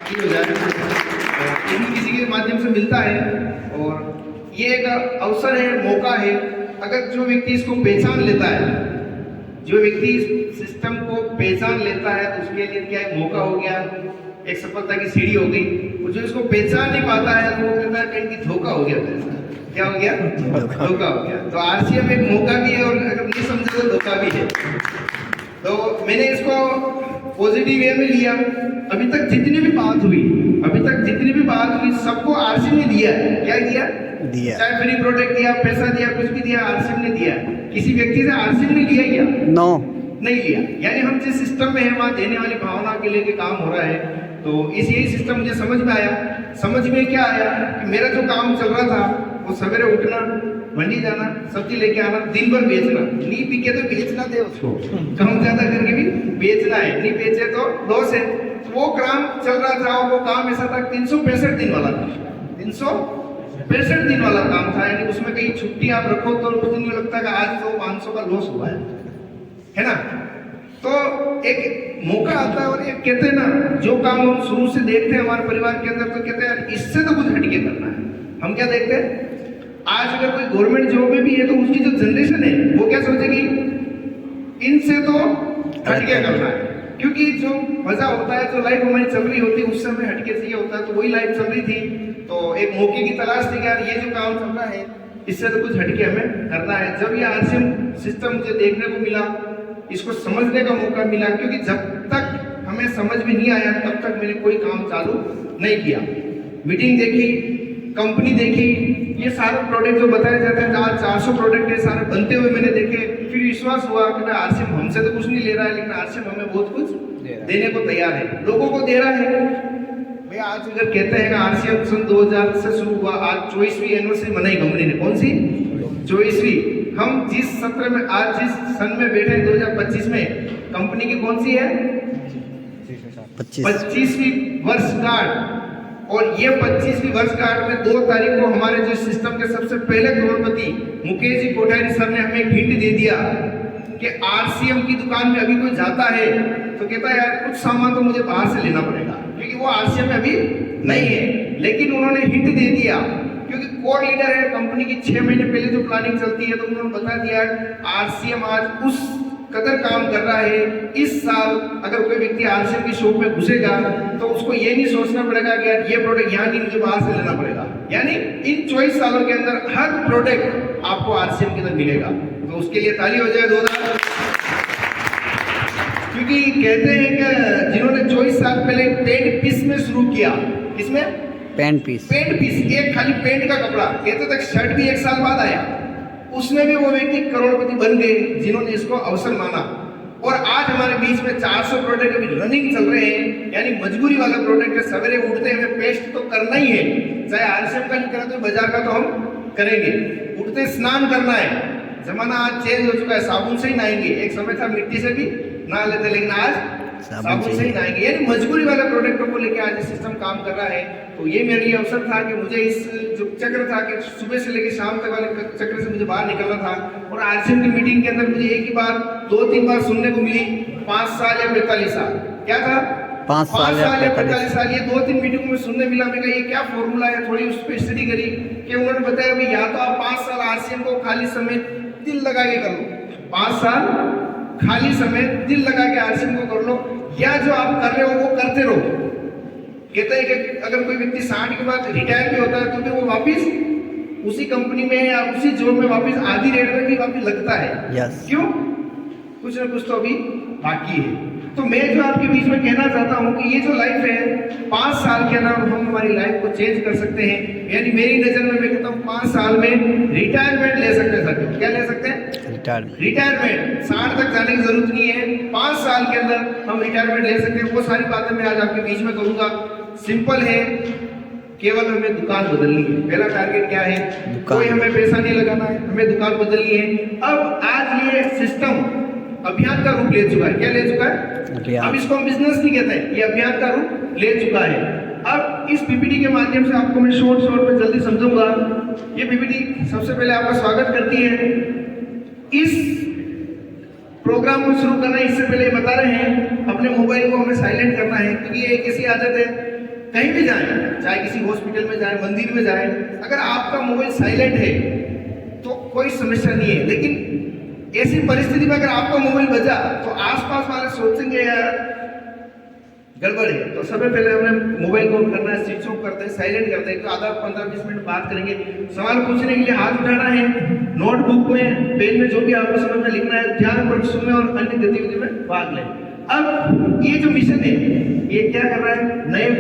खाली हो जाए, और ये भी किसी के माध्यम से मिलता है। और ये एक अवसर है, मौका है। अगर जो व्यक्ति इसको पहचान लेता है, जो व्यक्ति इस सिस्टम को पहचान लेता है, तो उसके लिए क्या एक मौका हो गया, एक सफलता की सीढ़ी हो गई। और जो इसको पहचान नहीं पाता है, तो वो कहता है कहीं की धोखा हो गया मेरे साथ। क्या हो गया? धोखा हो गया। तो आरसीएम एक मौका भी है, और अगर नहीं समझे तो धोखा भी है। तो मैंने इसको पॉजिटिव वे में लिया। अभी तक जितनी भी बात हुई, सबको आरसीएम ने दिया है। क्या दिया? चाहे फ्री प्रोडक्ट दिया, पैसा दिया, कुछ भी दिया, आरसीएम ने दिया। किसी व्यक्ति से आरसीएम ने लिया क्या? नो, नहीं लिया। यानी हम जिस सिस्टम में है, वहाँ देने वाली भावना के लेके काम हो रहा है। तो यही सिस्टम मुझे समझ में आया। समझ में क्या आया कि मेरा जो काम चल रहा था, वो सवेरे उठना, मंडी जाना, सब्जी लेके आना, दिन भर बेचना। नहीं बिके तो बेचना दे उसको, कम ज्यादा करके भी बेचना है, नहीं बेचे तो लॉस है। तो वो काम चल रहा था, और वो काम ऐसा था 365 दिन वाला था। 365 दिन वाला काम था। यानी उसमें कहीं छुट्टी आप रखो तो उस दिन में लगता है कि आज तो 500 का लॉस हुआ है ना। तो एक मौका आता है, और एक कहते हैं ना, जो काम हम शुरू से देखते हैं हमारे परिवार के अंदर, तो कहते हैं इससे तो कुछ हटके करना है। हम क्या देखते हैं, आज अगर कोई गवर्नमेंट जॉब में भी है, तो उसकी जो जनरेशन है वो क्या सोचेगी, इनसे तो हटके करना है। क्योंकि जो मजा होता है, जो लाइफ हमारी चल रही होती है, उससे हमें हटके चाहिए होता है। तो वही लाइफ चल रही थी। तो एक मौके की तलाश थी कि यार ये जो काम चल रहा है, इससे तो कुछ हटके हमें करना है। जब ये आरसीएम सिस्टम मुझे देखने को मिला, इसको समझने का मौका मिला, क्योंकि जब तक हमें समझ में नहीं आया, तब तक मैंने कोई काम चालू नहीं किया। मीटिंग देखी, कंपनी देखी, ये सारे प्रोडक्ट जो बताए जाते हैं, 400 प्रोडक्ट है, सारे बनते हुए मैंने देखे। फिर विश्वास हुआ कि आरसीएम हमसे तो कुछ नहीं ले रहा है, लेकिन आरसीएम हमें बहुत कुछ देने को तैयार है, लोगों को दे रहा है। भाई आज अगर कहते हैं कि आरसीएम सन 2000 से शुरू हुआ, आज 24वीं एनिवर्सरी मनाई कंपनी ने। कौन सी? 24वीं। हम जिस सत्र में, आज जिस सन में बैठे 2025 में, कंपनी की कौन सी है? 25वीं वर्षगांठ। और ये 25वीं वर्षगांठ में 2 तारीख को हमारे जो सिस्टम के सबसे पहले करोड़पति मुकेश जी कोठारी सर ने हमें एक हिंट दे दिया कि आरसीएम की दुकान में अभी कोई जाता है तो कहता है यार कुछ सामान तो मुझे बाहर से लेना पड़ेगा, क्योंकि वो आरसीएम में अभी नहीं है। लेकिन उन्होंने हिंट दे दिया, क्योंकि कोर लीडर है कंपनी की, 6 महीने पहले जो प्लानिंग चलती है, तो उन्होंने बता दिया आरसीएम आज उस कदर काम कर रहा है। इस साल अगर कोई व्यक्ति आरसीएम की शॉप में घुसेगा, तो उसको ये नहीं सोचना पड़ेगा कि यार ये प्रोडक्ट यहाँ की मुझे बाहर से लेना पड़ेगा। यानी इन 24 सालों के अंदर हर प्रोडक्ट आपको आरसीएम के अंदर मिलेगा। तो उसके लिए ताली हो जाए 2000। क्योंकि कहते हैं कि जिन्होंने 24 साल पहले पेंट पीस में शुरू किया, इसमें पेंट पीस, एक खाली पेंट का कपड़ा, कहते तक शर्ट भी 1 साल बाद आया, उसमें भी वो व्यक्ति करोड़पति बन गए जिन्होंने इसको अवसर माना। और आज हमारे बीच में 400 प्रोडक्ट अभी रनिंग चल रहे हैं। यानी मजबूरी वाला प्रोडक्ट है, सवेरे उठते हमें पेस्ट तो करना ही है, चाहे आरसीएम का नहीं करें तो बाजार का तो हम करेंगे। उठते स्नान करना है, जमाना आज चेंज हो चुका है, साबुन से ही नहाएंगे। एक समय था मिट्टी से भी नहा लेते, लेकिन आज साबुन से ही नहाएंगे। यानी मजबूरी वाले प्रोडक्टों को लेकर आज सिस्टम काम कर रहा है। तो ये मेरे लिए अवसर था कि मुझे इस जो चक्र था कि सुबह से लेकर शाम तक वाले चक्र से मुझे बाहर निकलना था। और आरसीएम की मीटिंग के अंदर मुझे एक ही बार 2-3 बार सुनने को मिली, 5 साल या 45 साल। क्या था? 5 साल या 45 साल। ये 2-3 मीटिंग में सुनने मिला। मैं ये क्या फॉर्मूला है, थोड़ी उस पर स्टडी करी कि उन्होंने बताया भाई या तो आप 5 साल आरसीएम को खाली समय दिल लगा के कर लो, 5 साल खाली समय दिल लगा के आरसीएम को कर लो, या जो आप कर रहे हो वो करते रहो। कहते हैं कि अगर कोई व्यक्ति 60 के बाद रिटायर भी होता है तो भी वो वापिस उसी कंपनी में या उसी जॉब में वापिस आधी रेट में भी वापिस लगता है। क्यों? कुछ ना कुछ तो अभी बाकी है। तो मैं जो आपके बीच में कहना चाहता हूँ कि ये जो लाइफ है, 5 साल के अंदर हम हमारी लाइफ को चेंज कर सकते हैं। यानी मेरी नजर में मैं कहता हूँ 5 साल में रिटायरमेंट ले सकते हैं। क्या ले सकते हैं? रिटायरमेंट। 60 तक जाने की जरूरत नहीं है, 5 साल के अंदर हम रिटायरमेंट ले सकते हैं। वो सारी बातें मैं आज आपके बीच में करूंगा। सिंपल है, केवल हमें दुकान बदलनी है। पहला टारगेट क्या है? कोई हमें पैसा नहीं लगाना है, हमें दुकान बदलनी है। अब आज ये सिस्टम अभियान का रूप ले चुका है। क्या ले चुका है? अब इसको हम बिजनेस नहीं कहते हैं, ये अभियान का रूप ले चुका है। अब इस पीपीटी के माध्यम से आपको मैं शॉर्ट में जल्दी समझूंगा। ये पीपीटी सबसे पहले आपका स्वागत करती है। इस प्रोग्राम को शुरू करना इससे पहले बता रहे हैं अपने मोबाइल को हमें साइलेंट करना है, क्योंकि ये एक ऐसी आदत है कहीं भी जाए, चाहे किसी हॉस्पिटल में जाए, मंदिर में जाए, अगर आपका मोबाइल साइलेंट है तो कोई समस्या नहीं है। लेकिन ऐसी परिस्थिति में अगर आपका मोबाइल बजा तो आसपास वाले सोचेंगे यार गड़बड़ है। तो सबसे पहले हमें मोबाइल को करना है, स्विच ऑफ करते हैं, साइलेंट करते हैं। तो आधा 15-20 मिनट बात करेंगे। सवाल पूछने के लिए हाथ उठाना है, नोटबुक में पेन में जो भी आपको समझ में लिखना है ध्यानपूर्वक सुनने और अन्य गतिविधि में भाग लें। अब ये जो मिशन है ये क्या कर रहा है, नए